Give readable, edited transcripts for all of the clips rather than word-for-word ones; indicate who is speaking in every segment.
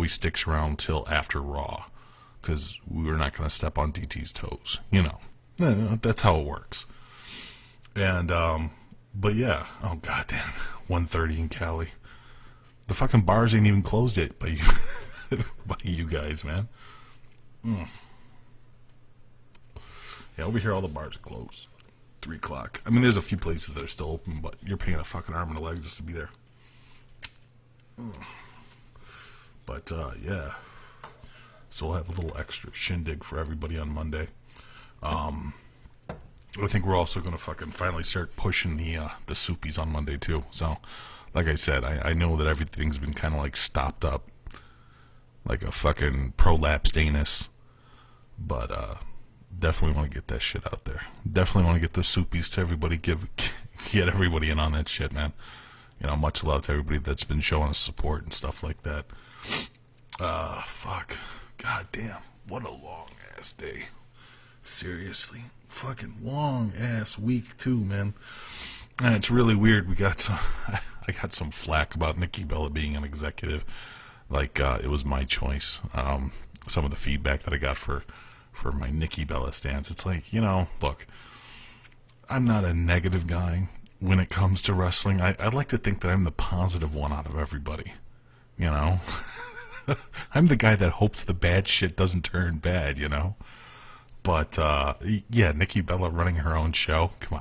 Speaker 1: he sticks around till after Raw, because we're not going to step on DT's toes. You know, that's how it works. And, but yeah, oh goddamn, 1:30 in Cali. The fucking bars ain't even closed yet by you, by you guys, man. Yeah, over here all the bars are closed. 3 o'clock. I mean, there's a few places that are still open, but you're paying a fucking arm and a leg just to be there. But, yeah. So we'll have a little extra shindig for everybody on Monday. I think we're also going to fucking finally start pushing the soupies on Monday, too. So, like I said, I know that everything's been kind of, like, stopped up. Like a fucking prolapsed anus. But, definitely want to get that shit out there. Definitely want to get the soupies to everybody. Get everybody in on that shit, man. You know, much love to everybody that's been showing us support and stuff like that. Fuck. God damn. What a long ass day. Seriously. Fucking long ass week too, man. And it's really weird. I got some flack about Nikki Bella being an executive. Like, it was my choice. Some of the feedback that I got for my Nikki Bella stance. It's like, you know, look, I'm not a negative guy when it comes to wrestling. I'd like to think that I'm the positive one out of everybody, you know? I'm the guy that hopes the bad shit doesn't turn bad, you know? But, yeah, Nikki Bella running her own show, come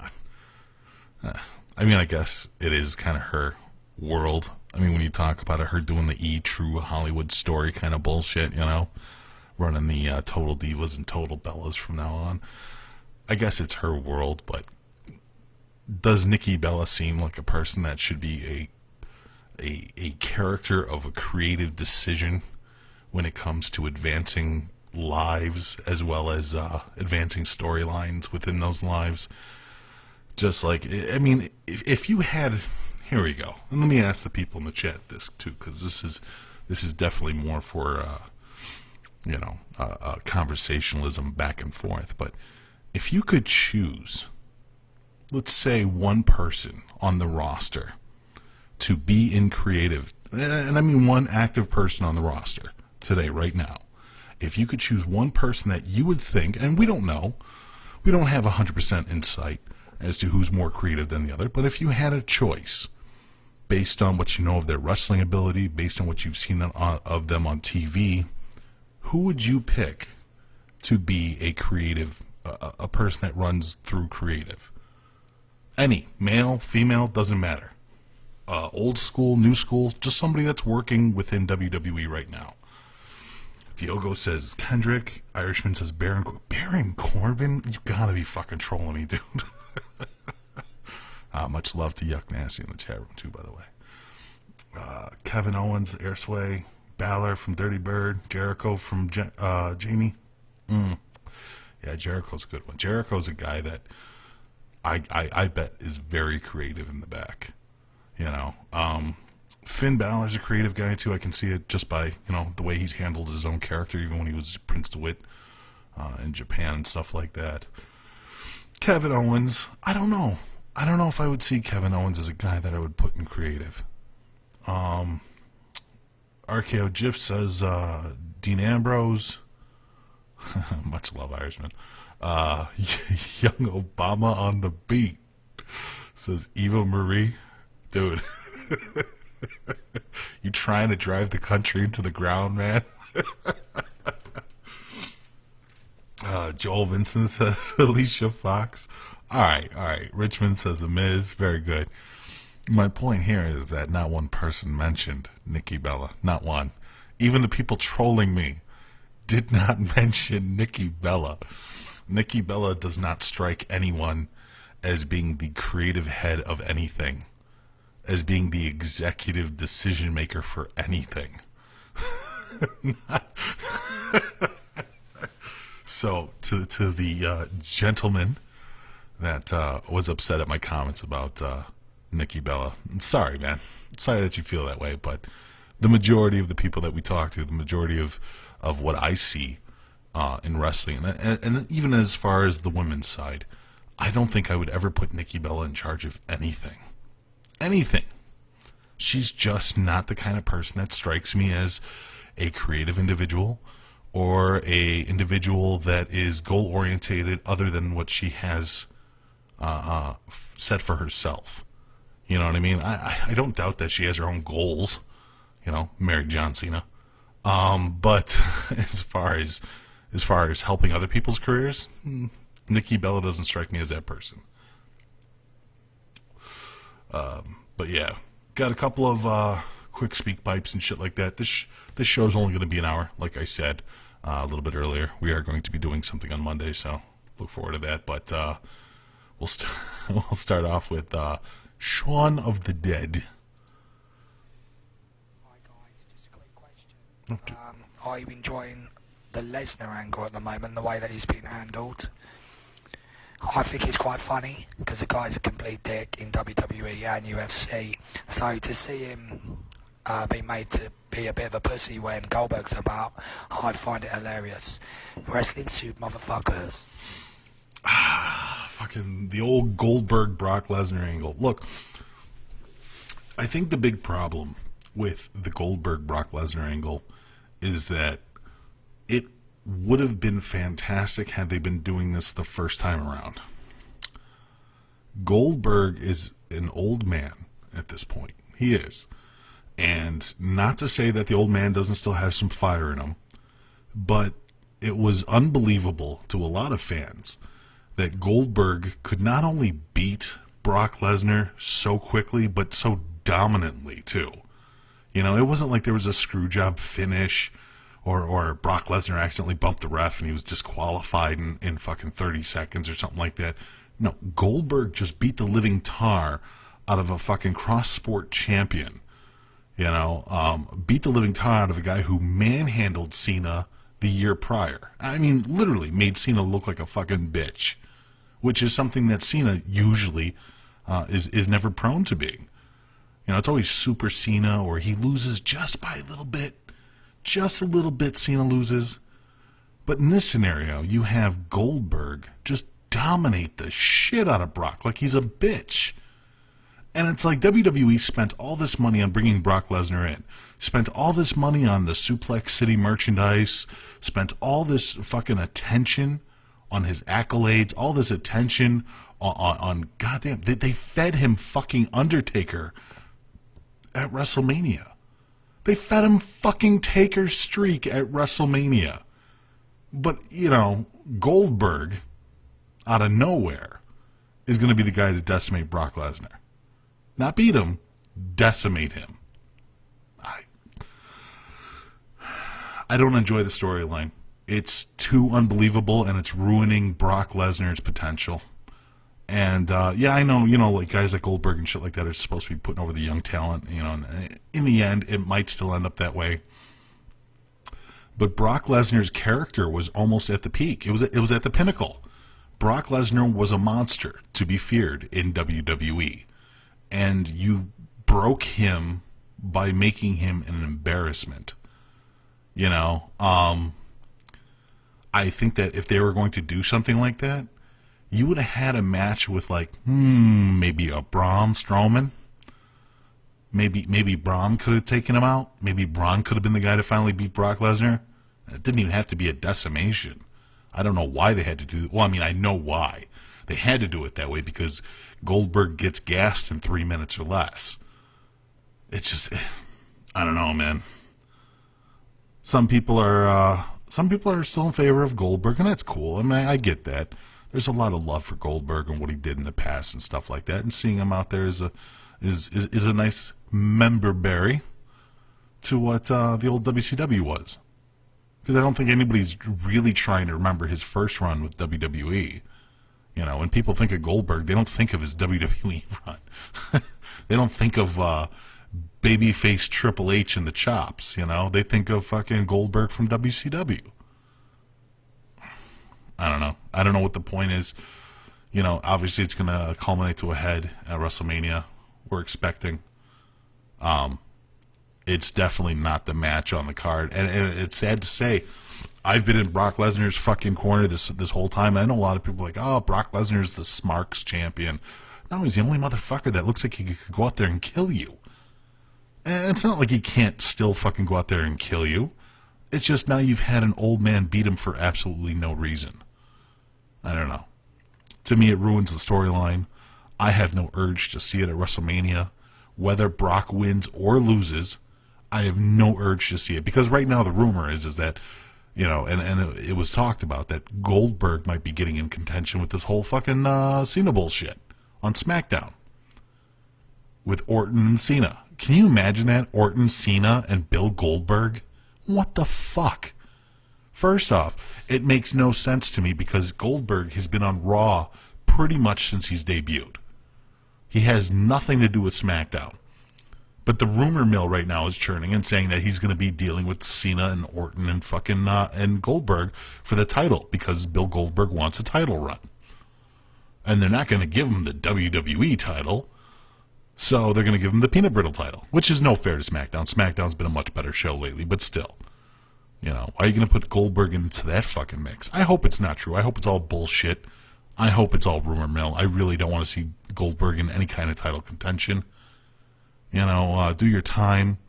Speaker 1: on. I mean, I guess it is kind of her world. I mean, when you talk about it, her doing the true Hollywood story kind of bullshit, you know? Running the Total Divas and Total Bellas from now on. I guess it's her world, but does Nikki Bella seem like a person that should be a character of a creative decision when it comes to advancing lives as well as advancing storylines within those lives? Just like, I mean, if you had, here we go. And let me ask the people in the chat this too, because this is definitely more for you know, conversationalism back and forth. But if you could choose, let's say, one person on the roster to be in creative, and I mean one active person on the roster today, right now, if you could choose one person that you would think, and we don't know, we don't have 100% insight as to who's more creative than the other, but if you had a choice based on what you know of their wrestling ability, based on what you've seen of them on TV, who would you pick to be a creative, a person that runs through creative? Any, male, female, doesn't matter. Old school, new school, just somebody that's working within WWE right now. Diogo says Kendrick. Irishman says Baron Corbin. You gotta be fucking trolling me, dude. Much love to Yuck Nasty in the chat room too, by the way. Kevin Owens, Airsway. Balor from Dirty Bird, Jericho from Jamie. Yeah, Jericho's a good one. Jericho's a guy that I bet is very creative in the back. You know, Finn Balor's a creative guy too. I can see it just by, you know, the way he's handled his own character, even when he was Prince DeWitt in Japan and stuff like that. Kevin Owens, I don't know if I would see Kevin Owens as a guy that I would put in creative. RKO Jiff says Dean Ambrose. Much love, Irishman. Young Obama on the beat, says Eva Marie. Dude, you trying to drive the country into the ground, man? Joel Vincent says Alicia Fox. All right. Richmond says The Miz. Very good. My point here is that not one person mentioned Nikki Bella. Not one. Even the people trolling me did not mention Nikki Bella. Nikki Bella does not strike anyone as being the creative head of anything, as being the executive decision maker for anything. So, to the gentleman that was upset at my comments about Nikki Bella, I'm sorry, man. Sorry that you feel that way, but the majority of the people that we talk to, the majority of what I see in wrestling, and even as far as the women's side, I don't think I would ever put Nikki Bella in charge of anything. Anything. She's just not the kind of person that strikes me as a creative individual or a individual that is goal-orientated other than what she has set for herself. You know what I mean? I don't doubt that she has her own goals. You know, married John Cena. But as far as helping other people's careers, Nikki Bella doesn't strike me as that person. But yeah, got a couple of quick speak pipes and shit like that. This show's only going to be an hour, like I said a little bit earlier. We are going to be doing something on Monday, so look forward to that. But we'll start off with Shaun of the Dead.
Speaker 2: Hi guys, just a quick question. Are you enjoying the Lesnar angle at the moment, the way that he's being handled? I think it's quite funny because the guy's a complete dick in WWE and UFC. So to see him be made to be a bit of a pussy when Goldberg's about, I find it hilarious. Wrestling suit motherfuckers.
Speaker 1: Fucking the old Goldberg Brock Lesnar angle. Look, I think the big problem with the Goldberg Brock Lesnar angle is that it would have been fantastic had they been doing this the first time around. Goldberg is an old man at this point. He is. And not to say that the old man doesn't still have some fire in him, but it was unbelievable to a lot of fans that Goldberg could not only beat Brock Lesnar so quickly, but so dominantly too. You know, it wasn't like there was a screwjob finish or Brock Lesnar accidentally bumped the ref and he was disqualified in fucking 30 seconds or something like that. No, Goldberg just beat the living tar out of a fucking cross-sport champion. You know, beat the living tar out of a guy who manhandled Cena the year prior. I mean, literally made Cena look like a fucking bitch, which is something that Cena usually is never prone to being. You know, it's always Super Cena, or he loses just by a little bit. Just a little bit Cena loses. But in this scenario, you have Goldberg just dominate the shit out of Brock like he's a bitch. And it's like WWE spent all this money on bringing Brock Lesnar in. Spent all this money on the Suplex City merchandise. Spent all this fucking attention on his accolades. All this attention on goddamn... They fed him fucking Undertaker at WrestleMania. They fed him fucking Taker's streak at WrestleMania. But, you know, Goldberg, out of nowhere, is going to be the guy to decimate Brock Lesnar. Not beat him, decimate him. I don't enjoy the storyline. It's too unbelievable, and it's ruining Brock Lesnar's potential. And, yeah, I know, you know, like guys like Goldberg and shit like that are supposed to be putting over the young talent, you know, and in the end, it might still end up that way. But Brock Lesnar's character was almost at the peak. It was at the pinnacle. Brock Lesnar was a monster to be feared in WWE. And you broke him by making him an embarrassment. You know, I think that if they were going to do something like that, you would have had a match with, like, maybe a Braun Strowman. Maybe Braun could have taken him out. Maybe Braun could have been the guy to finally beat Brock Lesnar. It didn't even have to be a decimation. I don't know why they had to do it. Well, I mean, I know why. They had to do it that way because Goldberg gets gassed in 3 minutes or less. It's just, I don't know, man. Some people are still in favor of Goldberg, and that's cool. I mean, I get that. There's a lot of love for Goldberg and what he did in the past and stuff like that, and seeing him out there is a nice member berry to what the old WCW was. Because I don't think anybody's really trying to remember his first run with WWE. You know, when people think of Goldberg, they don't think of his WWE run. They don't think of babyface Triple H and the chops, you know? They think of fucking Goldberg from WCW. I don't know. I don't know what the point is. You know, obviously it's going to culminate to a head at WrestleMania. We're expecting. It's definitely not the match on the card. And it's sad to say, I've been in Brock Lesnar's fucking corner this whole time. And I know a lot of people are like, oh, Brock Lesnar's the Smarks champion. No, he's the only motherfucker that looks like he could go out there and kill you. And it's not like he can't still fucking go out there and kill you. It's just now you've had an old man beat him for absolutely no reason. I don't know. To me, it ruins the storyline. I have no urge to see it at WrestleMania. Whether Brock wins or loses, I have no urge to see it. Because right now the rumor is that, you know, and it was talked about that Goldberg might be getting in contention with this whole fucking Cena bullshit on SmackDown. With Orton and Cena. Can you imagine that? Orton, Cena, and Bill Goldberg? What the fuck? First off, it makes no sense to me because Goldberg has been on Raw pretty much since he's debuted. He has nothing to do with SmackDown. But the rumor mill right now is churning and saying that he's going to be dealing with Cena and Orton and fucking and Goldberg for the title because Bill Goldberg wants a title run. And they're not going to give him the WWE title, so they're going to give him the Peanut Brittle title, which is no fair to SmackDown. SmackDown's been a much better show lately, but still. You know, why are you going to put Goldberg into that fucking mix? I hope it's not true. I hope it's all bullshit. I hope it's all rumor mill. I really don't want to see Goldberg in any kind of title contention. You know, do your time.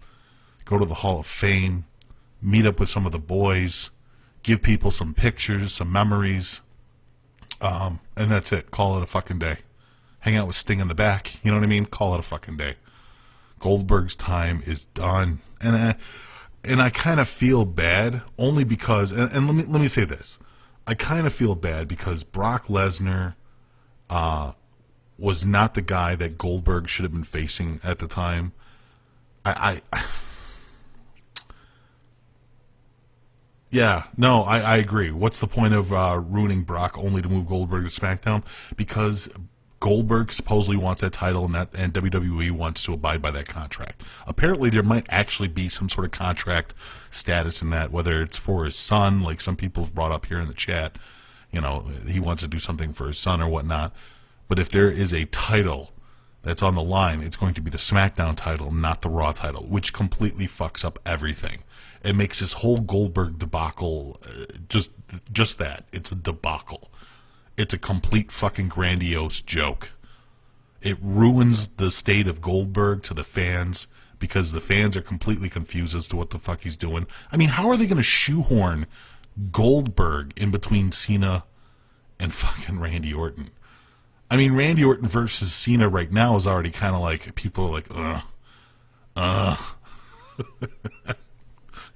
Speaker 1: Go to the Hall of Fame. Meet up with some of the boys. Give people some pictures, some memories. And that's it. Call it a fucking day. Hang out with Sting in the back. You know what I mean? Call it a fucking day. Goldberg's time is done. And I kind of feel bad only because, and let me say this. I kind of feel bad because Brock Lesnar was not the guy that Goldberg should have been facing at the time. I agree. What's the point of ruining Brock only to move Goldberg to SmackDown? Because Goldberg supposedly wants that title, and WWE wants to abide by that contract. Apparently, there might actually be some sort of contract status in that, whether it's for his son, like some people have brought up here in the chat. You know, he wants to do something for his son or whatnot. But if there is a title that's on the line, it's going to be the SmackDown title, not the Raw title, which completely fucks up everything. It makes this whole Goldberg debacle just that. It's a debacle. It's a complete fucking grandiose joke. It ruins the state of Goldberg to the fans because the fans are completely confused as to what the fuck he's doing. I mean, how are they going to shoehorn Goldberg in between Cena and fucking Randy Orton? I mean, Randy Orton versus Cena right now is already kind of like, people are like,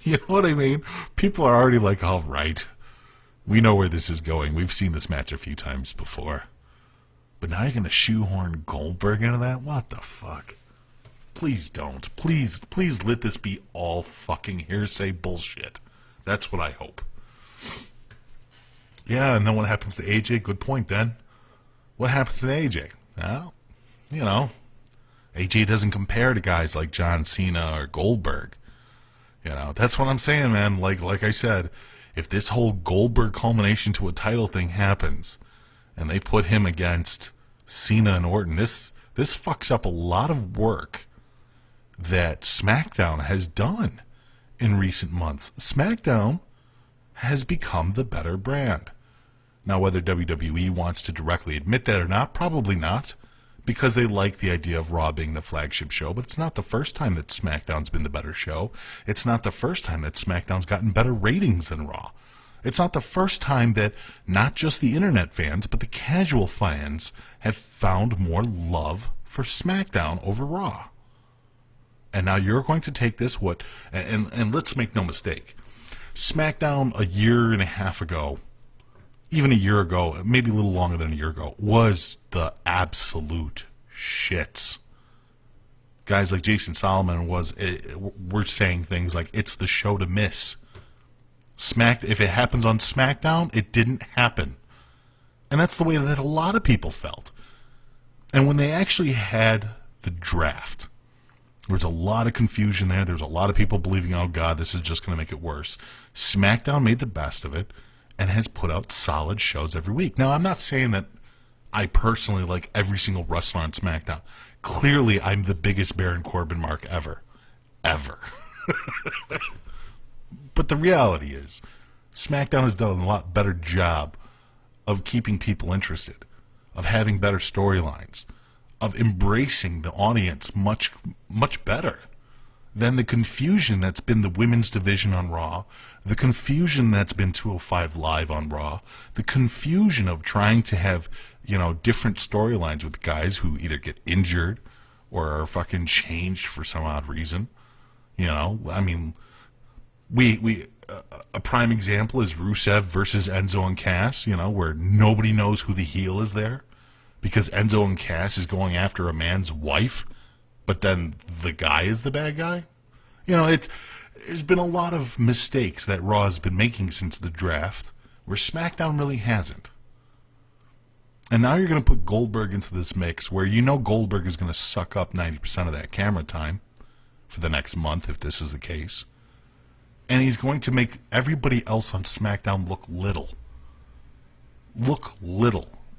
Speaker 1: You know what I mean? People are already like, all right. We know where this is going. We've seen this match a few times before. But now you're going to shoehorn Goldberg into that? What the fuck? Please don't. Please let this be all fucking hearsay bullshit. That's what I hope. Yeah, and then what happens to AJ? Good point, then. What happens to AJ? Well, you know, AJ doesn't compare to guys like John Cena or Goldberg. You know, that's what I'm saying, man. Like I said, if this whole Goldberg culmination to a title thing happens, and they put him against Cena and Orton, this fucks up a lot of work that SmackDown has done in recent months. SmackDown has become the better brand. Now, whether WWE wants to directly admit that or not, probably not, because they like the idea of Raw being the flagship show, but it's not the first time that SmackDown's been the better show. It's not the first time that SmackDown's gotten better ratings than Raw. It's not the first time that not just the internet fans, but the casual fans have found more love for SmackDown over Raw. And now you're going to take this, and let's make no mistake, SmackDown a year and a half ago, even a year ago, maybe a little longer than a year ago, was the absolute shits. Guys like Jason Solomon were saying things like, it's the show to miss. If it happens on SmackDown, it didn't happen. And that's the way that a lot of people felt. And when they actually had the draft, there was a lot of confusion there. There was a lot of people believing, oh God, this is just going to make it worse. SmackDown made the best of it and has put out solid shows every week. Now, I'm not saying that I personally like every single wrestler on SmackDown. Clearly, I'm the biggest Baron Corbin mark ever. Ever. But the reality is, SmackDown has done a lot better job of keeping people interested, of having better storylines, of embracing the audience much, much better. then the confusion that's been the women's division on Raw, the confusion that's been 205 Live on Raw, the confusion of trying to have, different storylines with guys who either get injured or are fucking changed for some odd reason. I mean, a prime example is Rusev versus Enzo and Cass, where nobody knows who the heel is there because Enzo and Cass is going after a man's wife, but then the guy is the bad guy. There's been a lot of mistakes that Raw has been making since the draft where SmackDown really hasn't. And now you're going to put Goldberg into this mix where Goldberg is going to suck up 90% of that camera time for the next month if this is the case. And he's going to make everybody else on SmackDown look little.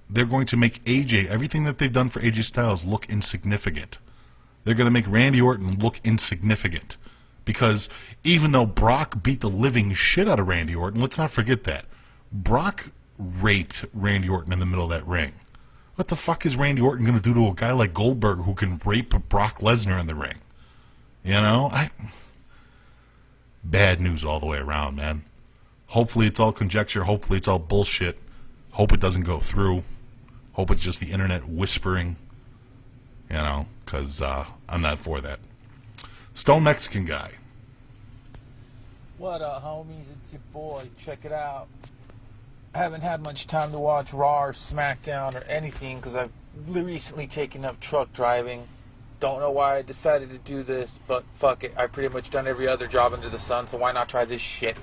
Speaker 1: They're going to make everything that they've done for AJ Styles look insignificant. They're going to make Randy Orton look insignificant. Because even though Brock beat the living shit out of Randy Orton, let's not forget that. Brock raped Randy Orton in the middle of that ring. What the fuck is Randy Orton going to do to a guy like Goldberg who can rape Brock Lesnar in the ring? Bad news all the way around, man. Hopefully it's all conjecture. Hopefully it's all bullshit. Hope it doesn't go through. Hope it's just the internet whispering. Because I'm not for that. Stone Mexican guy.
Speaker 3: What up, homies? It's your boy. Check it out. I haven't had much time to watch Raw or SmackDown or anything because I've recently taken up truck driving. Don't know why I decided to do this, but fuck it. I've pretty much done every other job under the sun, so why not try this shit?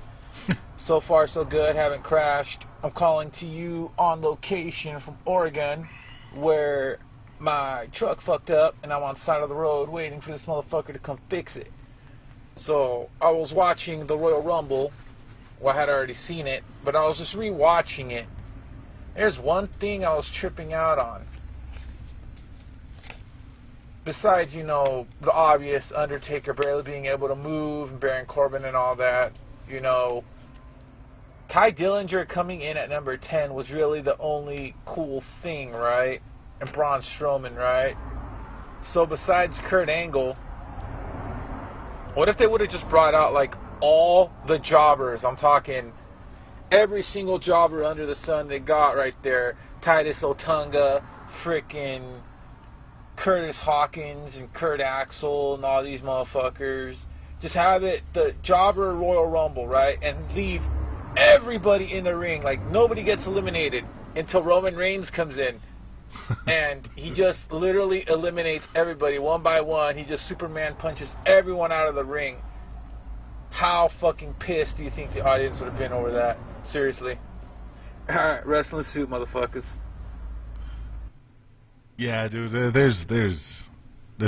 Speaker 3: So far, so good. Haven't crashed. I'm calling to you on location from Oregon, where my truck fucked up and I'm on the side of the road waiting for this motherfucker to come fix it. So I was watching the Royal Rumble. Well, I had already seen it, but I was just re-watching it. There's one thing I was tripping out on. Besides, the obvious Undertaker barely being able to move and Baron Corbin and all that, Ty Dillinger coming in at number 10 was really the only cool thing, right? And Braun Strowman, right? So besides Kurt Angle, what if they would have just brought out all the jobbers? I'm talking every single jobber under the sun they got right there. Titus Otunga, frickin' Curtis Hawkins and Kurt Axel and all these motherfuckers. Just have it the jobber Royal Rumble, right? And leave everybody in the ring. Nobody gets eliminated until Roman Reigns comes in. And he just literally eliminates everybody one by one. He just Superman punches everyone out of the ring. How fucking pissed do you think the audience would have been over that? Seriously. Alright, wrestling suit, motherfuckers.
Speaker 1: Yeah, dude, there's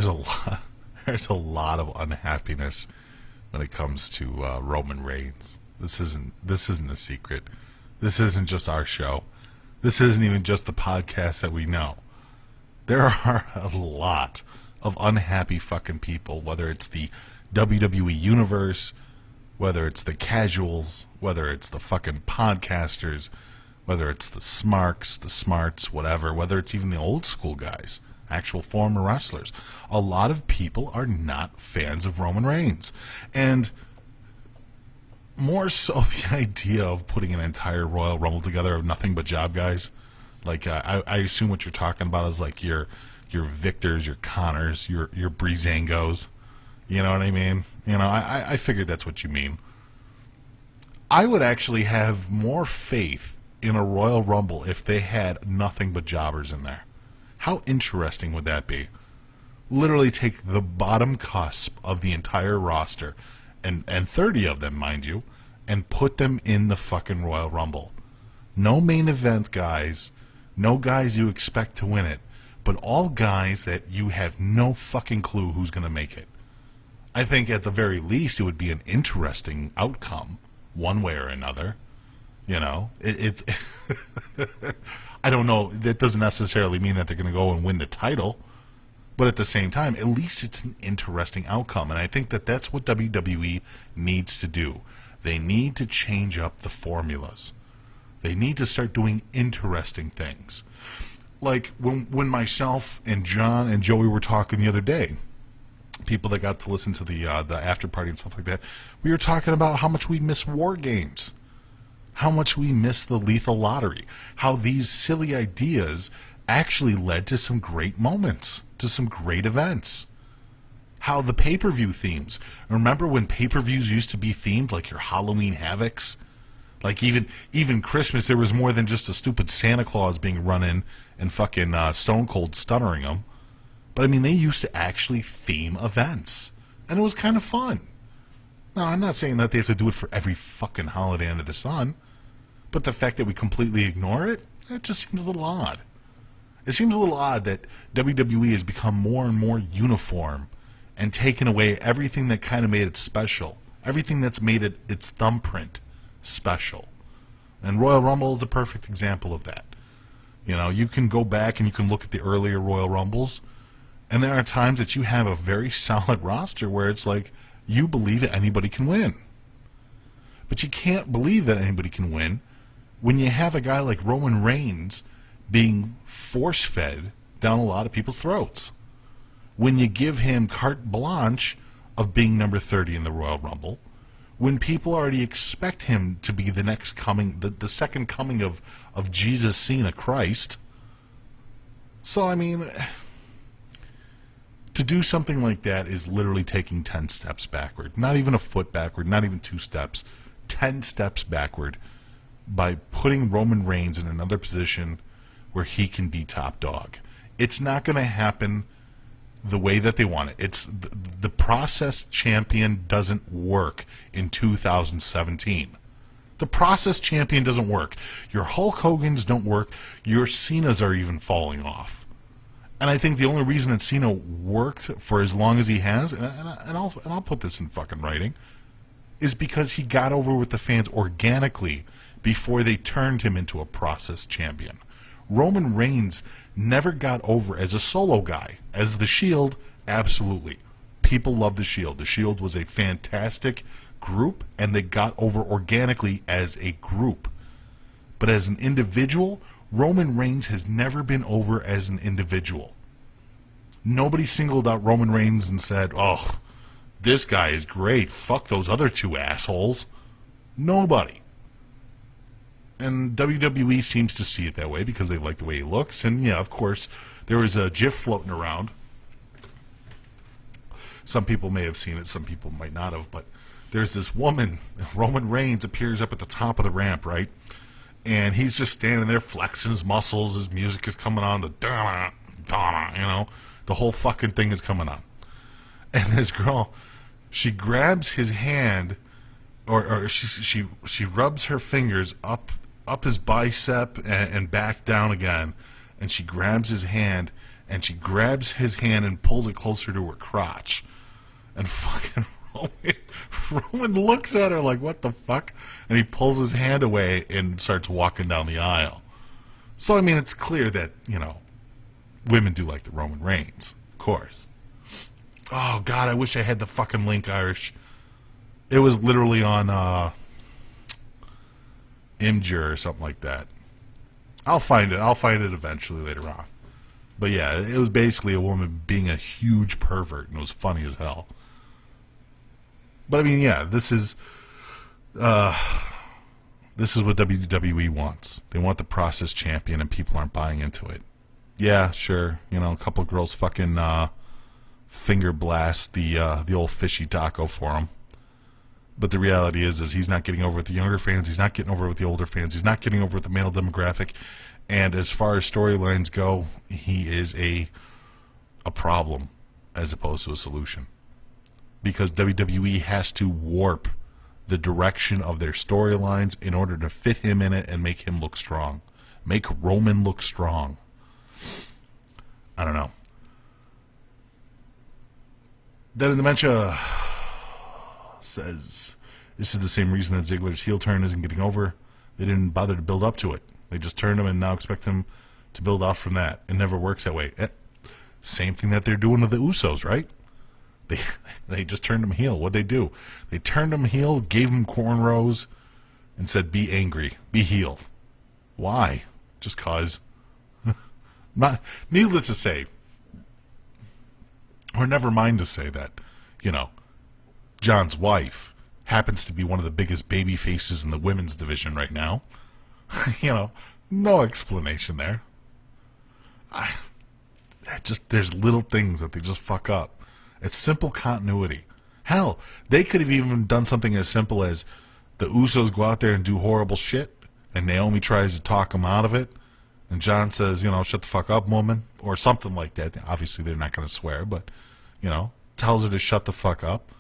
Speaker 1: a lot of unhappiness when it comes to Roman Reigns. This isn't a secret. This isn't just our show. This isn't even just the podcast that we know. There are a lot of unhappy fucking people, whether it's the WWE Universe, whether it's the casuals, whether it's the fucking podcasters, whether it's the smarks, the smarts, whatever, whether it's even the old school guys, actual former wrestlers. A lot of people are not fans of Roman Reigns. And more so the idea of putting an entire Royal Rumble together of nothing but job guys. I assume what you're talking about is your Victors, your Connors, your Breezangos. You know what I mean? I figured that's what you mean. I would actually have more faith in a Royal Rumble if they had nothing but jobbers in there. How interesting would that be? Literally take the bottom cusp of the entire roster, and 30 of them, mind you, and put them in the fucking Royal Rumble. No main event guys, no guys you expect to win it, but all guys that you have no fucking clue who's going to make it. I think at the very least it would be an interesting outcome, one way or another. It's I don't know. That doesn't necessarily mean that they're going to go and win the title. But at the same time, at least it's an interesting outcome. And I think that that's what WWE needs to do. They need to change up the formulas. They need to start doing interesting things. Like when myself and John and Joey were talking the other day, people that got to listen to the after party and stuff like that, we were talking about how much we miss war games, how much we miss the lethal lottery, how these silly ideas actually led to some great moments, to some great events. How the pay-per-view themes. Remember when pay-per-views used to be themed, like your Halloween Havocs? Like even Christmas, there was more than just a stupid Santa Claus being run in and fucking Stone Cold stuttering them. But I mean, they used to actually theme events. And it was kind of fun. Now, I'm not saying that they have to do it for every fucking holiday under the sun. But the fact that we completely ignore it, it just seems a little odd. It seems a little odd that WWE has become more and more uniform and taken away everything that kind of made it special. Everything that's made it its thumbprint special. And Royal Rumble is a perfect example of that. You know, you can go back and you can look at the earlier Royal Rumbles, and there are times that you have a very solid roster where it's like, you believe that anybody can win. But you can't believe that anybody can win when you have a guy like Roman Reigns being force-fed down a lot of people's throats. When you give him carte blanche of being number 30 in the Royal Rumble, when people already expect him to be the next coming, the second coming of Jesus Cena Christ. So, I mean, to do something like that is literally taking 10 steps backward. Not even a foot backward, not even 2 steps. 10 steps backward by putting Roman Reigns in another position where he can be top dog. It's not going to happen the way that they want it. It's the process champion doesn't work in 2017. The process champion doesn't work. Your Hulk Hogan's don't work. Your Cena's are even falling off. And I think the only reason that Cena worked for as long as he has, and I'll put this in fucking writing, is because he got over with the fans organically before they turned him into a process champion. Roman Reigns never got over as a solo guy. As the Shield, absolutely. People love the Shield. The Shield was a fantastic group, and they got over organically as a group. But as an individual, Roman Reigns has never been over as an individual. Nobody singled out Roman Reigns and said, oh, this guy is great. Fuck those other 2 assholes. Nobody. And WWE seems to see it that way because they like the way he looks. And, yeah, of course, there was a GIF floating around. Some people may have seen it. Some people might not have. But there's this woman, Roman Reigns, appears up at the top of the ramp, right? And he's just standing there flexing his muscles. His music is coming on. The da da, you know. The whole fucking thing is coming on. And this girl, she grabs his hand, or she rubs her fingers up his bicep and back down again, and she grabs his hand, and she grabs his hand and pulls it closer to her crotch. And fucking Roman looks at her like, what the fuck? And he pulls his hand away and starts walking down the aisle. So, I mean, it's clear that, you know, women do like the Roman Reigns, of course. Oh, God, I wish I had the fucking link, Irish. It was literally on Imgur or something like that. I'll find it. I'll find it eventually later on. But yeah, it was basically a woman being a huge pervert, and it was funny as hell. But I mean, yeah, this is what WWE wants. They want the process champion, and people aren't buying into it. Yeah, sure. You know, a couple of girls fucking finger blast the old fishy taco for him. But the reality is he's not getting over with the younger fans. He's not getting over with the older fans. He's not getting over with the male demographic. And as far as storylines go, he is a problem as opposed to a solution. Because WWE has to warp the direction of their storylines in order to fit him in it and make him look strong. Make Roman look strong. I don't know. Then in Dementia says this is the same reason that Ziggler's heel turn isn't getting over. They didn't bother to build up to it. They just turned him and now expect him to build off from that. It never works that way. Same thing that they're doing with the Usos, right? They just turned him heel. What'd they do? They turned him heel, gave him cornrows, and said, be angry, be healed. Why? Just cause. Needless to say, Or never mind to say that, John's wife happens to be one of the biggest baby faces in the women's division right now. No explanation there. There's little things that they just fuck up. It's simple continuity. Hell, they could have even done something as simple as the Usos go out there and do horrible shit, and Naomi tries to talk them out of it, and John says, shut the fuck up, woman, or something like that. Obviously, they're not going to swear, but, tells her to shut the fuck up,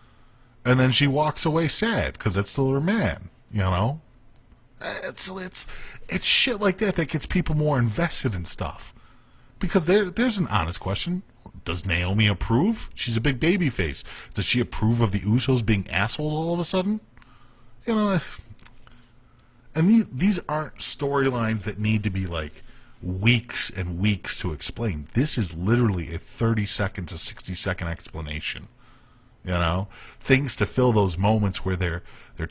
Speaker 1: and then she walks away sad, because it's still her man, It's shit like that gets people more invested in stuff. Because there's an honest question. Does Naomi approve? She's a big baby face. Does she approve of the Usos being assholes all of a sudden? And these aren't storylines that need to be like weeks and weeks to explain. This is literally a 30-second to 60-second explanation. Things to fill those moments where they're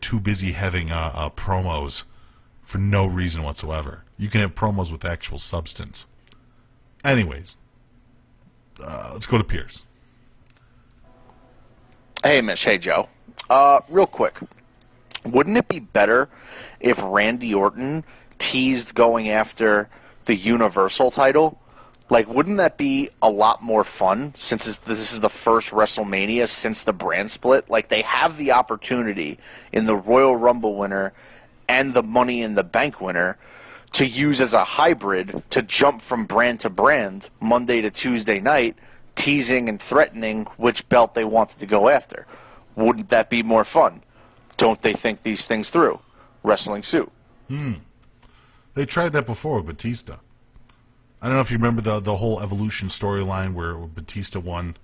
Speaker 1: too busy having promos for no reason whatsoever. You can have promos with actual substance. Anyways, let's go to Pierce.
Speaker 4: Hey, Mish. Hey, Joe. Real quick. Wouldn't it be better if Randy Orton teased going after the Universal title? Wouldn't that be a lot more fun since this is the first WrestleMania since the brand split? They have the opportunity in the Royal Rumble winner and the Money in the Bank winner to use as a hybrid to jump from brand to brand Monday to Tuesday night, teasing and threatening which belt they wanted to go after. Wouldn't that be more fun? Don't they think these things through? Wrestling Suit.
Speaker 1: They tried that before with Batista. I don't know if you remember the whole Evolution storyline where Batista won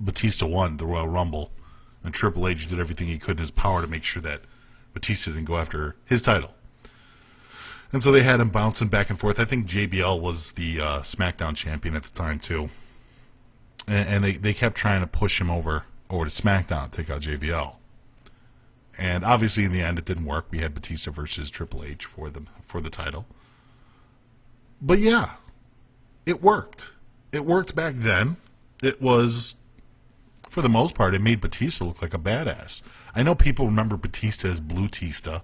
Speaker 1: the Royal Rumble, and Triple H did everything he could in his power to make sure that Batista didn't go after his title. And so they had him bouncing back and forth. I think JBL was the SmackDown champion at the time, too. And they kept trying to push him over to SmackDown to take out JBL. And obviously, in the end, it didn't work. We had Batista versus Triple H for the title. But yeah, it worked. It worked back then. It was, for the most part, it made Batista look like a badass. I know people remember Batista as Blue Tista,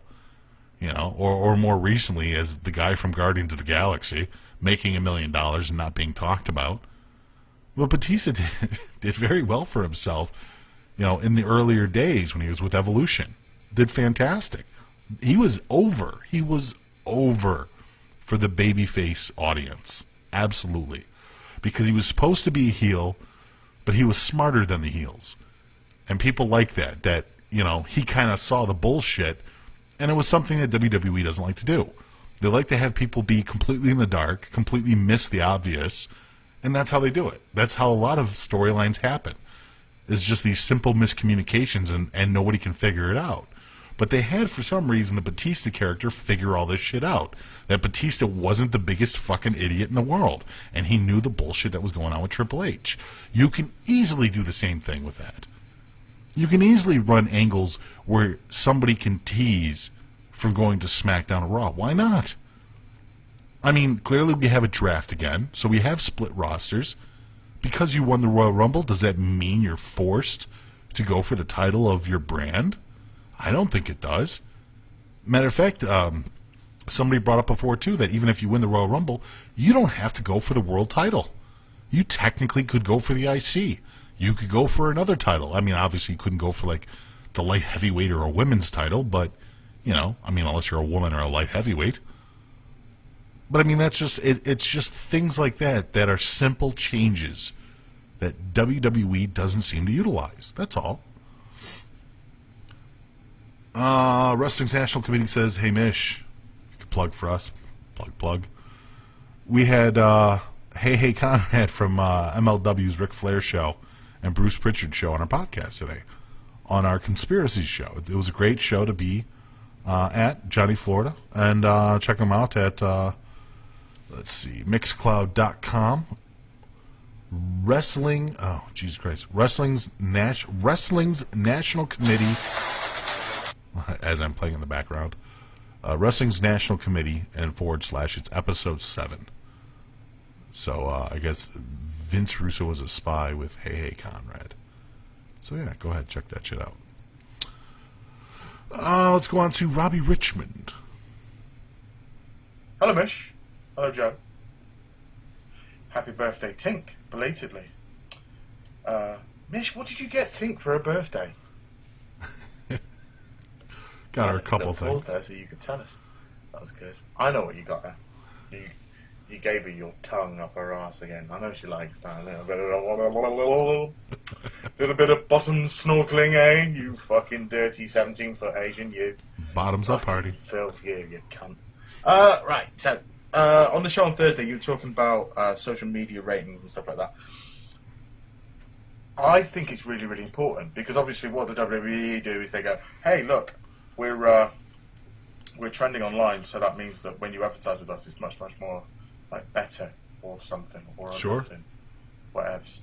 Speaker 1: or more recently as the guy from Guardians of the Galaxy, making $1 million and not being talked about. But Batista did very well for himself, in the earlier days when he was with Evolution. Did fantastic. He was over. He was over for the babyface audience. Absolutely. Because he was supposed to be a heel, but he was smarter than the heels. And people like that, he kind of saw the bullshit, and it was something that WWE doesn't like to do. They like to have people be completely in the dark, completely miss the obvious, and that's how they do it. That's how a lot of storylines happen. It's just these simple miscommunications, and nobody can figure it out. But they had, for some reason, the Batista character figure all this shit out. That Batista wasn't the biggest fucking idiot in the world, and he knew the bullshit that was going on with Triple H. You can easily do the same thing with that. You can easily run angles where somebody can tease from going to SmackDown or Raw. Why not? I mean, clearly we have a draft again, so we have split rosters. Because you won the Royal Rumble, does that mean you're forced to go for the title of your brand? I don't think it does. Matter of fact, somebody brought up before, too, that even if you win the Royal Rumble, you don't have to go for the world title. You technically could go for the IC. You could go for another title. I mean, obviously you couldn't go for, the light heavyweight or a women's title, but, unless you're a woman or a light heavyweight. But, that's just, it's just things like that are simple changes that WWE doesn't seem to utilize. That's all. Wrestling's National Committee says, hey, Mish, you can plug for us. Plug. We had Hey Conrad from MLW's Ric Flair show and Bruce Pritchard show on our podcast today, on our conspiracy show. It was a great show to be at Johnny Florida, and check them out at Mixcloud.com. Wrestling's National Committee, as I'm playing in the background, Wrestling's National Committee and / it's episode 7. So I guess Vince Russo was a spy with Hey Hey Conrad. So yeah, go ahead, check that shit out. Let's go on to Robbie Richmond.
Speaker 5: Hello, Mish. Hello, Joe. Happy birthday, Tink, belatedly. Mish, what did you get Tink for her birthday?
Speaker 1: Got her a couple things.
Speaker 5: There so you could tell us. That was good. I know what you got her. You gave her your tongue up her ass again. I know she likes that. Little bit of bottom snorkeling, eh? You fucking dirty 17-foot Asian, you.
Speaker 1: Bottoms up party.
Speaker 5: Filth, you cunt. Right, so, on the show on Thursday, you were talking about social media ratings and stuff like that. I think it's really, really important because obviously what the WWE do is they go, hey, look, we're trending online, so that means that when you advertise with us, it's much, much more like better or something or
Speaker 1: sure.
Speaker 5: Nothing, whatevs.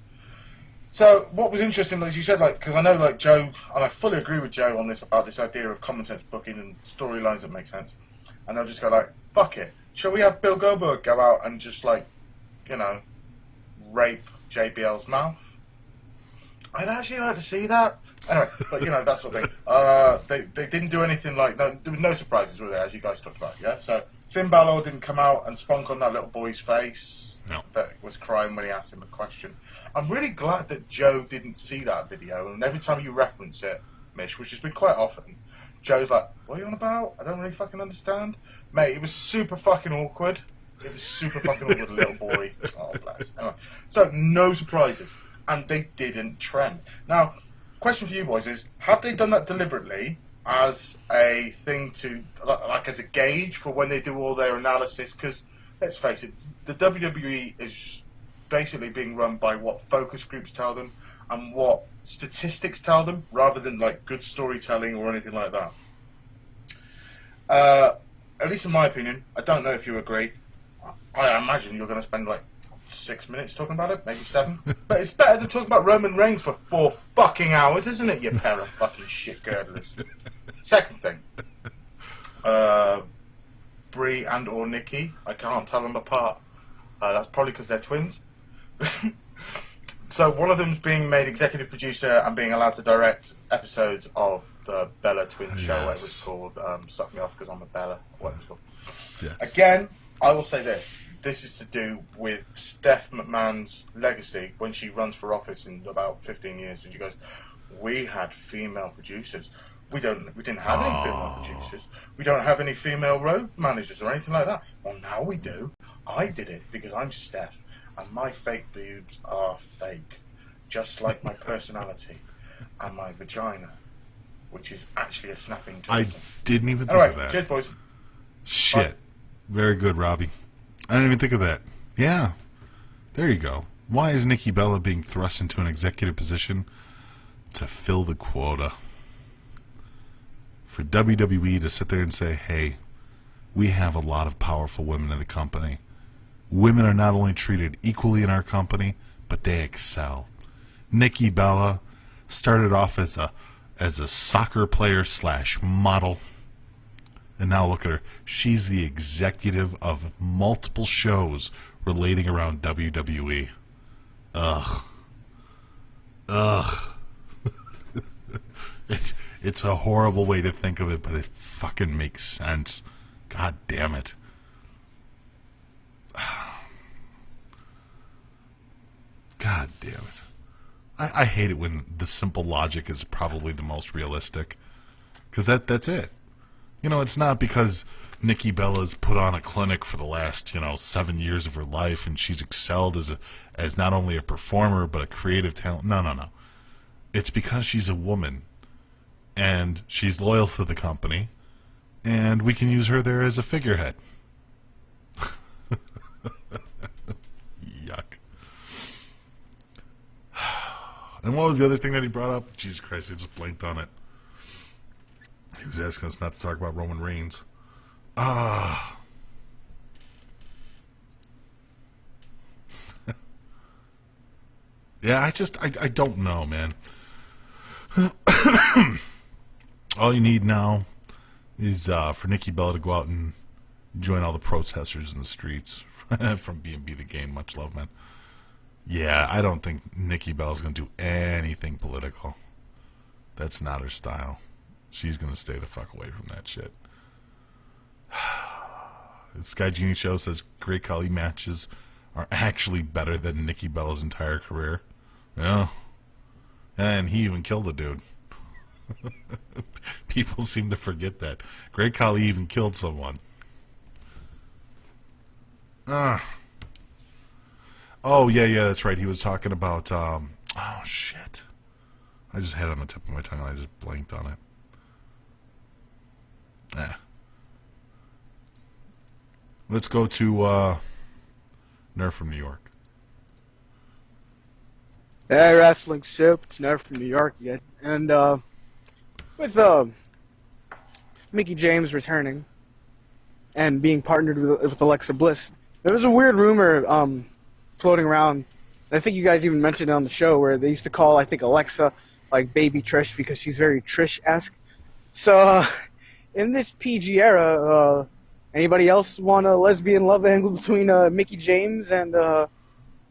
Speaker 5: So what was interesting, as you said, like because I know like Joe, and I fully agree with Joe on this about this idea of common sense booking and storylines that make sense, and they'll just go like, fuck it, shall we have Bill Goldberg go out and just like, you know, rape JBL's mouth? I'd actually like to see that. Anyway, but you know, that's what they didn't do anything like, no, there were no surprises, were there, as you guys talked about, yeah? So Finn Balor didn't come out and spunk on that little boy's face that was crying when he asked him a question. I'm really glad that Joe didn't see that video, and every time you reference it, Mish, which has been quite often, Joe's like, what are you on about? I don't really fucking understand. Mate, it was super fucking awkward. It was super fucking awkward, little boy. Oh, bless. Anyway, so no surprises. And they didn't trend. Now, question for you boys is, have they done that deliberately as a thing to, like as a gauge for when they do all their analysis? Because, let's face it, the WWE is basically being run by what focus groups tell them and what statistics tell them, rather than like good storytelling or anything like that. At least in my opinion, I don't know if you agree. I imagine you're going to spend like 6 minutes talking about it, maybe 7. But it's better than talking about Roman Reigns for 4 fucking hours, isn't it, you pair of fucking shit girdlers? Second thing. Brie and or Nikki, I can't tell them apart. That's probably because they're twins. So one of them's being made executive producer and being allowed to direct episodes of the Bella Twins show, whatever it's called. Suck Me Off Because I'm a Bella, whatever it's called.
Speaker 1: Yes.
Speaker 5: Again, I will say this. This is to do with Steph McMahon's legacy when she runs for office in about 15 years. And she goes, we had female producers. We didn't have any female producers. We don't have any female road managers or anything like that. Well, now we do. I did it because I'm Steph, and my fake boobs are fake, just like my personality and my vagina, which is actually a snapping turtle.
Speaker 1: I didn't even think of that.
Speaker 5: Cheers, boys.
Speaker 1: Shit.
Speaker 5: Bye.
Speaker 1: Very good, Robbie. I didn't even think of that. Yeah. There you go. Why is Nikki Bella being thrust into an executive position? To fill the quota. For WWE to sit there and say, hey, we have a lot of powerful women in the company. Women are not only treated equally in our company, but they excel. Nikki Bella started off as a soccer player / model. And now look at her. She's the executive of multiple shows relating around WWE. Ugh. It's a horrible way to think of it, but it fucking makes sense. God damn it. God damn it. I hate it when the simple logic is probably the most realistic. Because that's it. You know, it's not because Nikki Bella's put on a clinic for the last, 7 years of her life and she's excelled as not only a performer but a creative talent. No. It's because she's a woman and she's loyal to the company and we can use her there as a figurehead. Yuck. And what was the other thing that he brought up? Jesus Christ, I just blanked on it. He was asking us not to talk about Roman Reigns. Yeah, I don't know, man. All you need now is for Nikki Bella to go out and join all the protesters in the streets from B&B the Game. Much love, man. Yeah, I don't think Nikki Bella's going to do anything political. That's not her style. She's going to stay the fuck away from that shit. Sky Genie Show says Great Khali matches are actually better than Nikki Bella's entire career. Yeah. And he even killed a dude. People seem to forget that. Great Khali even killed someone. Oh, yeah, that's right. He was talking about, oh, shit. I just had it on the tip of my tongue and I just blanked on it. Let's go to Nerf from New York.
Speaker 6: Hey, Wrestling Soup. It's Nerf from New York again. And with Mickey James returning and being partnered with Alexa Bliss, there was a weird rumor floating around. I think you guys even mentioned it on the show where they used to call, I think, Alexa like Baby Trish because she's very Trish-esque. So in this PG era, anybody else want a lesbian love angle between Mickey James and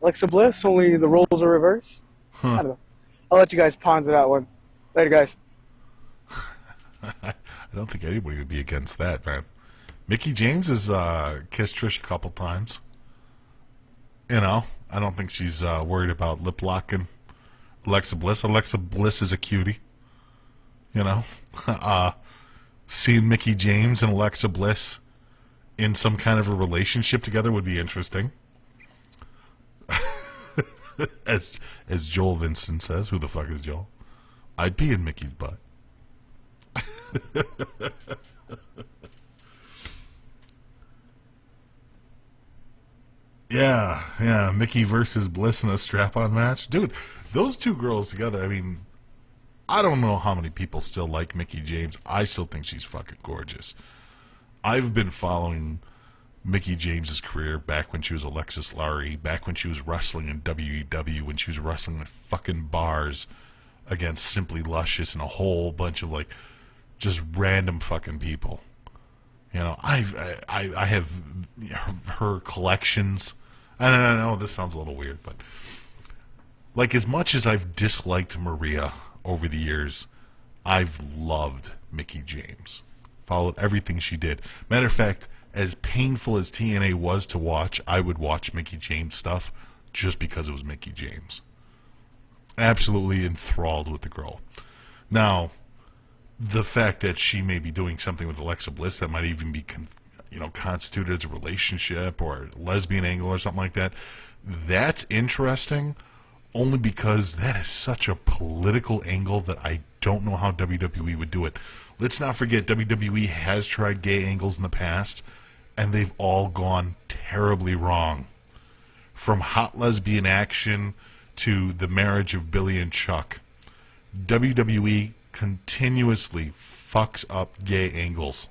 Speaker 6: Alexa Bliss? Only the roles are reversed. I don't know. I'll let you guys ponder that one. Later, guys.
Speaker 1: I don't think anybody would be against that, man. Mickey James has kissed Trish a couple times. You know, I don't think she's worried about lip locking Alexa Bliss. Alexa Bliss is a cutie. You know, seeing Mickey James and Alexa Bliss in some kind of a relationship together would be interesting. as Joel Vincent says, who the fuck is Joel? I'd pee in Mickey's butt. Yeah, Mickey versus Bliss in a strap-on match. Dude, those two girls together, I mean, I don't know how many people still like Mickey James. I still think she's fucking gorgeous. I've been following Mickey James's career back when she was Alexis Lowry, back when she was wrestling in WEW, when she was wrestling at fucking bars against Simply Luscious and a whole bunch of, like, just random fucking people. You know, I have her collections. I don't know, this sounds a little weird, but like, as much as I've disliked Maria over the years, I've loved Mickey James. Followed everything she did. Matter of fact, as painful as TNA was to watch, I would watch Mickey James stuff just because it was Mickey James. Absolutely enthralled with the girl. Now, the fact that she may be doing something with Alexa Bliss that might even be constituted as a relationship or a lesbian angle or something like that, that's interesting only because that is such a political angle that I don't know how WWE would do it. Let's not forget, WWE has tried gay angles in the past, and they've all gone terribly wrong. From hot lesbian action to the marriage of Billy and Chuck, WWE continuously fucks up gay angles.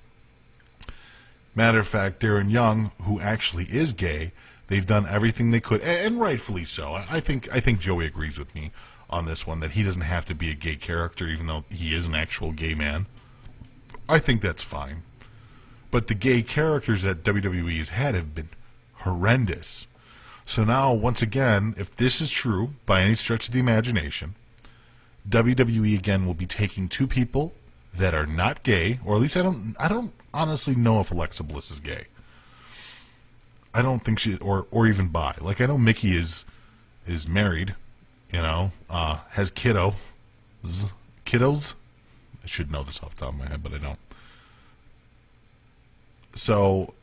Speaker 1: Matter of fact, Darren Young, who actually is gay, they've done everything they could, and rightfully so. I think Joey agrees with me on this one, that he doesn't have to be a gay character, even though he is an actual gay man. I think that's fine. But the gay characters that WWE has had have been horrendous. So now, once again, if this is true, by any stretch of the imagination, WWE again will be taking two people that are not gay, or at least I don't honestly know if Alexa Bliss is gay. I don't think she, or even bi. Like, I know Mickey is married, has kiddos. I should know this off the top of my head, but I don't. So,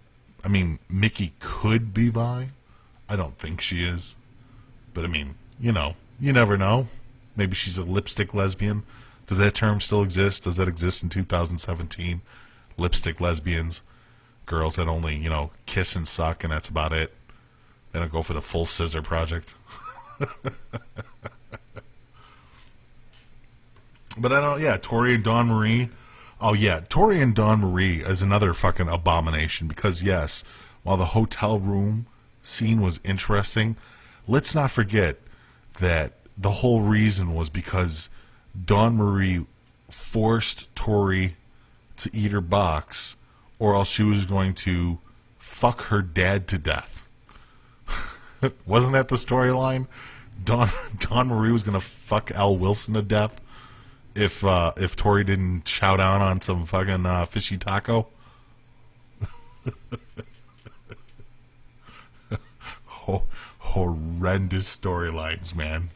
Speaker 1: I mean, Mickey could be bi. I don't think she is. But, I mean, you never know. Maybe she's a lipstick lesbian. Does that term still exist? Does that exist in 2017? Lipstick lesbians. Girls that only, kiss and suck, and that's about it. They don't go for the full scissor project. But I don't, Tori and Dawn Marie. Oh, yeah, Tori and Dawn Marie is another fucking abomination because, yes, while the hotel room scene was interesting, let's not forget that the whole reason was because Dawn Marie forced Tori to eat her box, or else she was going to fuck her dad to death. Wasn't that the storyline? Dawn Marie was gonna fuck Al Wilson to death if Tori didn't chow down on some fucking fishy taco. Horrendous storylines, man.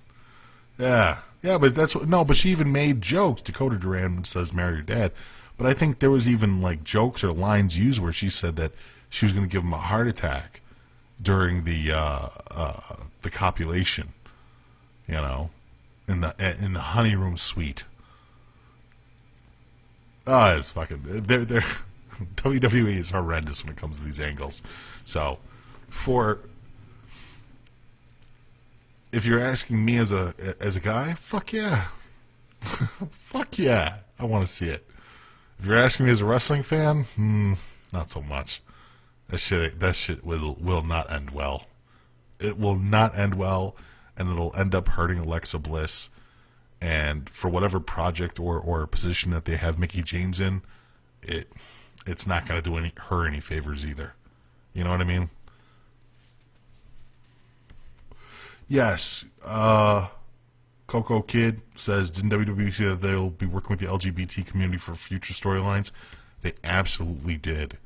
Speaker 1: Yeah, but but she even made jokes. Dakota Duran says marry your dad, but I think there was even like jokes or lines used where she said that she was going to give him a heart attack during the copulation, you know, in the honey room suite. Oh, it's fucking they're WWE is horrendous when it comes to these angles. So if you're asking me as a guy, fuck yeah. Fuck yeah. I want to see it. If you're asking me as a wrestling fan, not so much. That shit will not end well. It will not end well, and it'll end up hurting Alexa Bliss. And for whatever project or position that they have Mickie James in, it's not going to do her any favors either. You know what I mean? Yes, Coco Kid says, didn't WWE say that they'll be working with the LGBT community for future storylines? They absolutely did.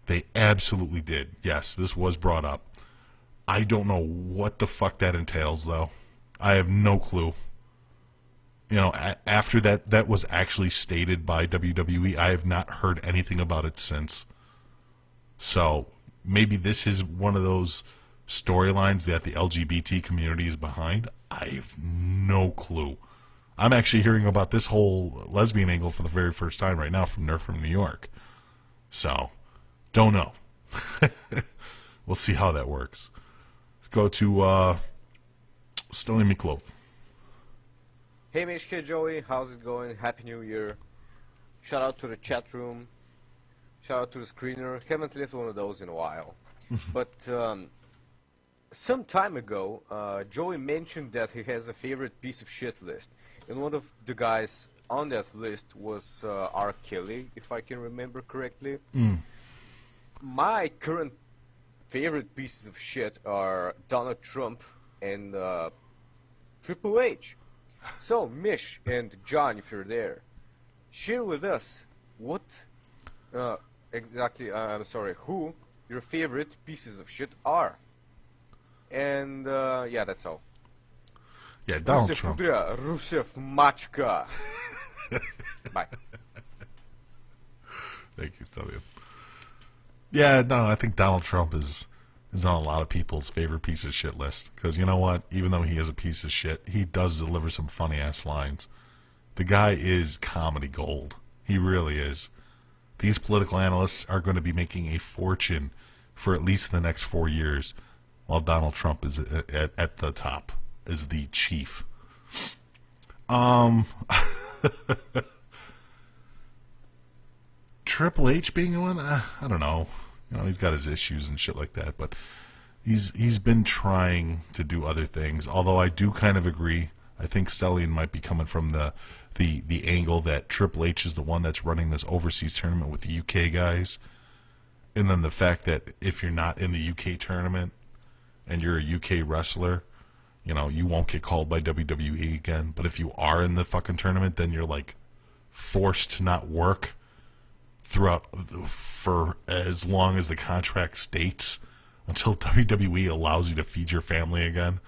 Speaker 1: They absolutely did. Yes, this was brought up. I don't know what the fuck that entails, though. I have no clue. You know, after that was actually stated by WWE, I have not heard anything about it since. So, maybe this is one of those storylines that the LGBT community is behind. I have no clue. I'm actually hearing about this whole lesbian angle for the very first time right now from Nerf from New York. So, don't know. We'll see how that works. Let's go to Stanley Miklov.
Speaker 7: Hey Mishka, Joey, how's it going? Happy New Year. Shout out to the chat room. Shout out to the screener. Haven't lived one of those in a while. But some time ago, Joey mentioned that he has a favorite piece of shit list. And one of the guys on that list was R. Kelly, if I can remember correctly. My current favorite pieces of shit are Donald Trump and Triple H. So, Mish and John, if you're there, share with us what who your favorite pieces of shit are. And, yeah, that's all.
Speaker 1: Yeah, Donald Trump.
Speaker 7: Rusev Machka. Bye.
Speaker 1: Thank you, Stallion. Yeah, no, I think Donald Trump is on a lot of people's favorite piece of shit list. Because you know what? Even though he is a piece of shit, he does deliver some funny-ass lines. The guy is comedy gold. He really is. These political analysts are going to be making a fortune for at least the next 4 years, while Donald Trump is at the top, as the chief. Triple H being one, I don't know. You know, he's got his issues and shit like that, but he's been trying to do other things. Although I do kind of agree. I think Stellian might be coming from the angle that Triple H is the one that's running this overseas tournament with the UK guys, and then the fact that if you're not in the UK tournament and you're a UK wrestler, you know, you won't get called by WWE again. But if you are in the fucking tournament, then you're like forced to not work for as long as the contract states until WWE allows you to feed your family again.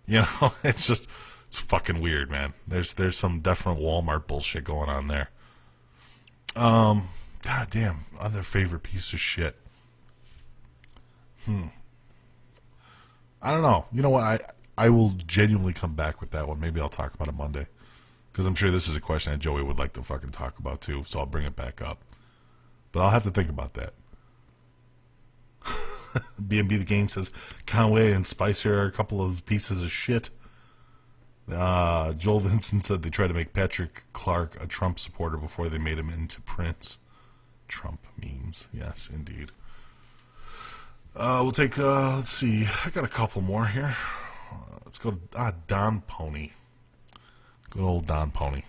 Speaker 1: You know, it's fucking weird, man. There's some definite Walmart bullshit going on there. God damn, other favorite piece of shit. I don't know. You know what? I will genuinely come back with that one. Maybe I'll talk about it Monday. Because I'm sure this is a question that Joey would like to fucking talk about too, so I'll bring it back up. But I'll have to think about that. B&B the Game says, Conway and Spicer are a couple of pieces of shit. Joel Vincent said they tried to make Patrick Clark a Trump supporter before they made him into Prince. Trump memes. Yes, indeed. We'll take, let's see. I got a couple more here. Let's go to Don Pony. Good old Don Pony.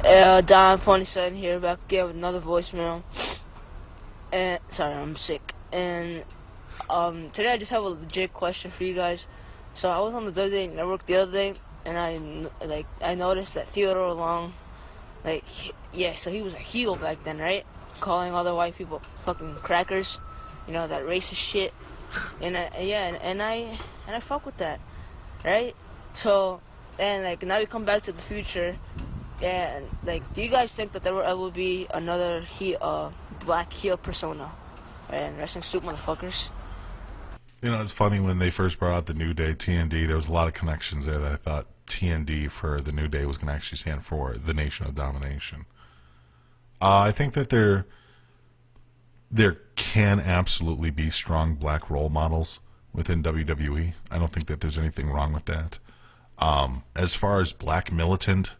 Speaker 8: Don Pony saying here back again with another voicemail. And sorry, I'm sick. And today I just have a legit question for you guys. So I was on the WWE Network the other day, and I noticed that Theodore Long, so he was a heel back then, right? Calling all the white people fucking crackers, that racist shit. And I fuck with that, right? So, and now we come back to the future, and do you guys think that there will ever be another black heel persona and wrestling suit motherfuckers?
Speaker 1: It's funny when they first brought out the New Day TND. There was a lot of connections there that I thought TND for the New Day was going to actually stand for the Nation of Domination. I think that there can absolutely be strong black role models within WWE. I don't think that there's anything wrong with that. As far as black militant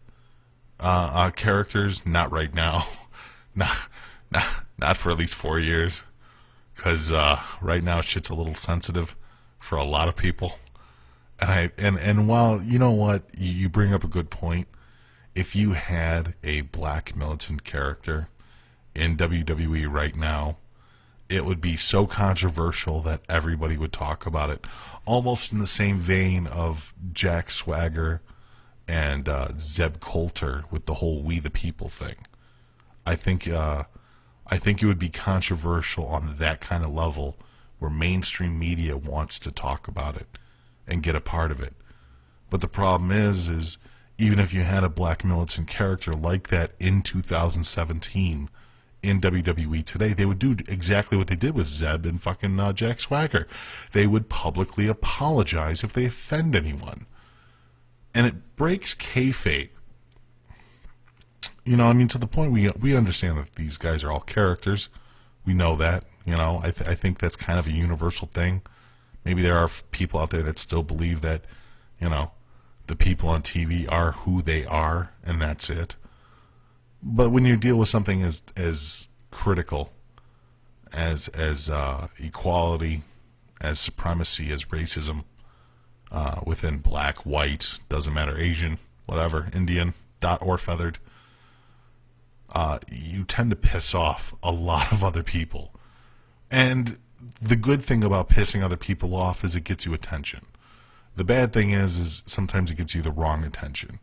Speaker 1: characters, not right now. not for at least 4 years. Because right now shit's a little sensitive for a lot of people. And while, you know what, you bring up a good point. If you had a black militant character in WWE right now, it would be so controversial that everybody would talk about it. Almost in the same vein of Jack Swagger and Zeb Coulter with the whole We the People thing. I think it would be controversial on that kind of level where mainstream media wants to talk about it and get a part of it. But the problem is even if you had a black militant character like that in 2017 in WWE today, they would do exactly what they did with Zeb and fucking Jack Swagger. They would publicly apologize if they offend anyone. And it breaks kayfabe. To the point we understand that these guys are all characters. We know that. I think that's kind of a universal thing. Maybe there are people out there that still believe that, the people on TV are who they are, and that's it. But when you deal with something as critical as equality, as supremacy, as racism within black, white, doesn't matter, Asian, whatever, Indian, dot or feathered, you tend to piss off a lot of other people. And the good thing about pissing other people off is it gets you attention. The bad thing is sometimes it gets you the wrong attention.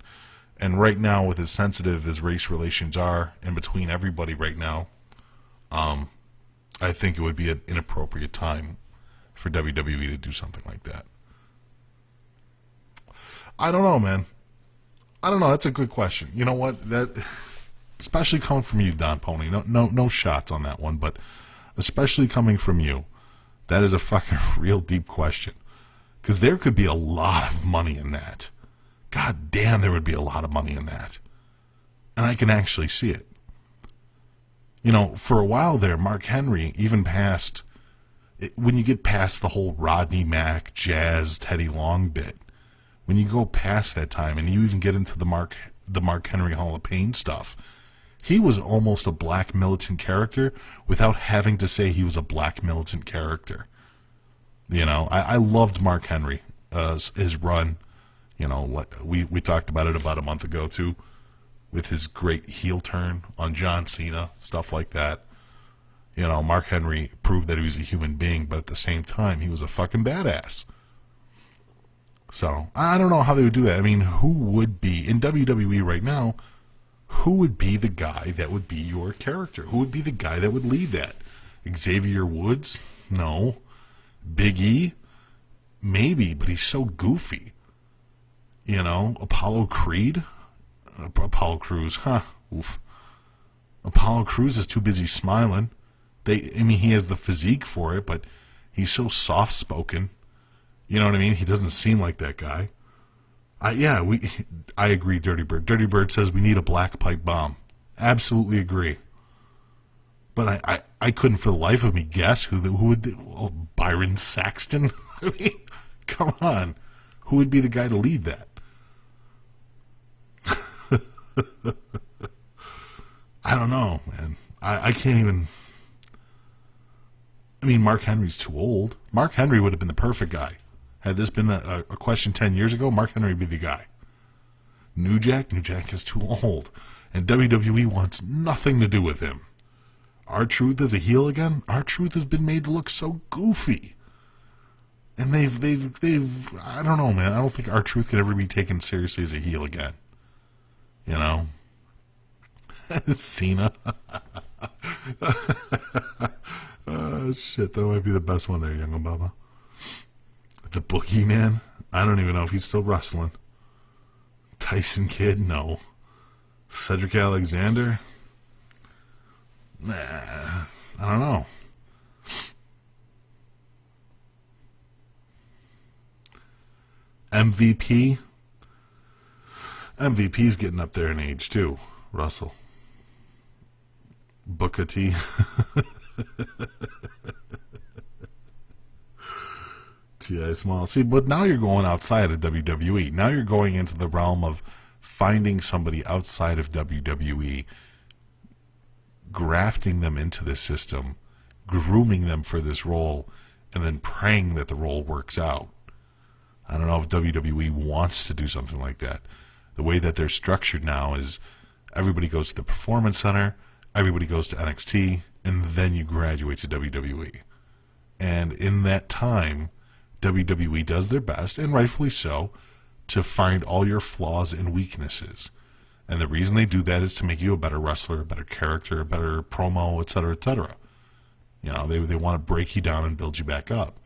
Speaker 1: And right now, with as sensitive as race relations are in between everybody right now, I think it would be an inappropriate time for WWE to do something like that. I don't know, man. I don't know. That's a good question. You know what? That, especially coming from you, Don Pony. No shots on that one, but especially coming from you, that is a fucking real deep question. Because there could be a lot of money in that. God damn, there would be a lot of money in that. And I can actually see it. For a while there, Mark Henry, even past, when you get past the whole Rodney Mack, Jazz, Teddy Long bit, when you go past that time and you even get into the Mark Henry Hall of Pain stuff, he was almost a black militant character without having to say he was a black militant character. I loved Mark Henry, his run. We talked about it about a month ago too, with his great heel turn on John Cena, stuff like that. Mark Henry proved that he was a human being, but at the same time, he was a fucking badass. So, I don't know how they would do that. I mean, who would be, in WWE right now, who would be the guy that would be your character? Who would be the guy that would lead that? Xavier Woods? No. Big E? Maybe, but he's so goofy. Apollo Creed? Apollo Crews, oof. Apollo Crews is too busy smiling. He has the physique for it, but he's so soft-spoken. You know what I mean? He doesn't seem like that guy. I agree, Dirty Bird. Dirty Bird says we need a black pipe bomb. Absolutely agree. But I couldn't for the life of me guess who would... Byron Saxton? I mean, come on. Who would be the guy to lead that? I don't know, man. I can't even... Mark Henry's too old. Mark Henry would have been the perfect guy. Had this been a question 10 years ago, Mark Henry would be the guy. New Jack is too old. And WWE wants nothing to do with him. R-Truth as a heel again? R-Truth has been made to look so goofy. And they've I don't know, man. I don't think R-Truth could ever be taken seriously as a heel again. You know? Cena. Shit, that might be the best one there, Young Baba. The Boogeyman? I don't even know if he's still wrestling. Tyson Kidd? No. Cedric Alexander? Nah. I don't know. MVP? MVP's getting up there in age, too. Russell. Booker T. T.I. Small. See, but now you're going outside of WWE. Now you're going into the realm of finding somebody outside of WWE, grafting them into the system, grooming them for this role, and then praying that the role works out. I don't know if WWE wants to do something like that. The way that they're structured now is everybody goes to the Performance Center, everybody goes to NXT, and then you graduate to WWE. And in that time, WWE does their best, and rightfully so, to find all your flaws and weaknesses. And the reason they do that is to make you a better wrestler, a better character, a better promo, etc., etc. You know, they want to break you down and build you back up.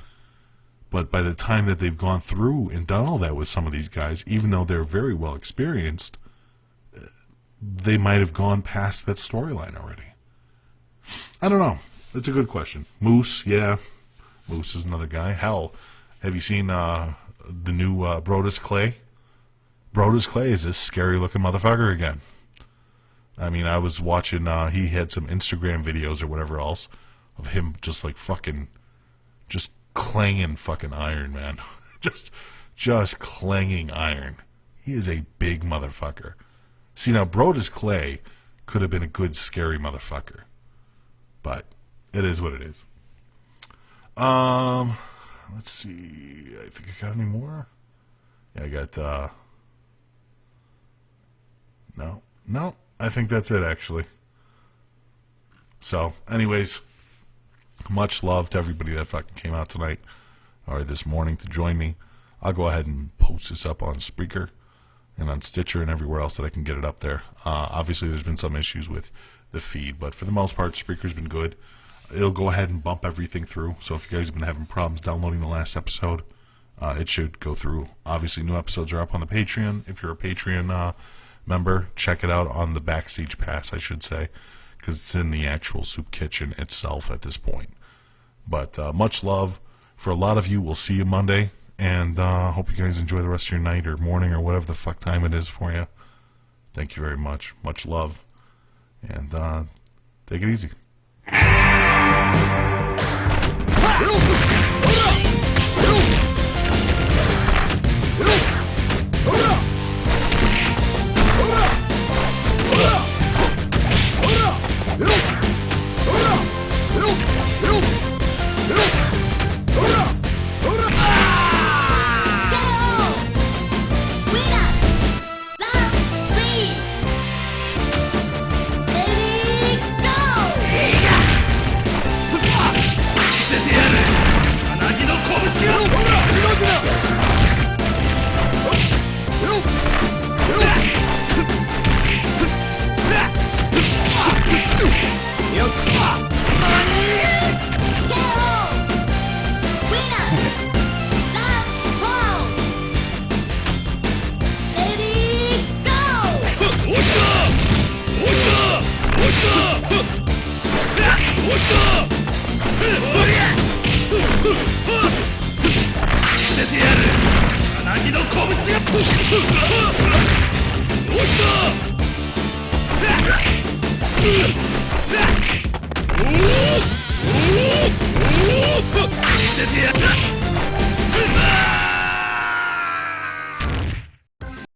Speaker 1: But by the time that they've gone through and done all that with some of these guys, even though they're very well experienced, they might have gone past that storyline already. I don't know. It's a good question. Moose, yeah. Moose is another guy. Hell, have you seen the new Brodus Clay? Brodus Clay is a scary-looking motherfucker again. I mean, I was watching, he had some Instagram videos or whatever else of him just like fucking, just clanging fucking iron, man. just clanging iron. He is a big motherfucker. See, now, Brodus Clay could have been a good, scary motherfucker. But it is what it is. Let's see. I think I got any more. Yeah, I got, No, I think that's it, actually. So, anyways, much love to everybody that fucking came out tonight or this morning to join me. I'll go ahead and post this up on Spreaker and on Stitcher and everywhere else that I can get it up there. Obviously, there's been some issues with the feed, but for the most part, Spreaker's been good. It'll go ahead and bump everything through, so if you guys have been having problems downloading the last episode, it should go through. Obviously, new episodes are up on the Patreon. If you're a Patreon member, check it out on the Backstage Pass, I should say, because it's in the actual soup kitchen itself at this point. But much love for a lot of you. We'll see you Monday, and hope you guys enjoy the rest of your night or morning or whatever the fuck time it is for you. Thank you very much. Much love, and take it easy.
Speaker 9: Yeah.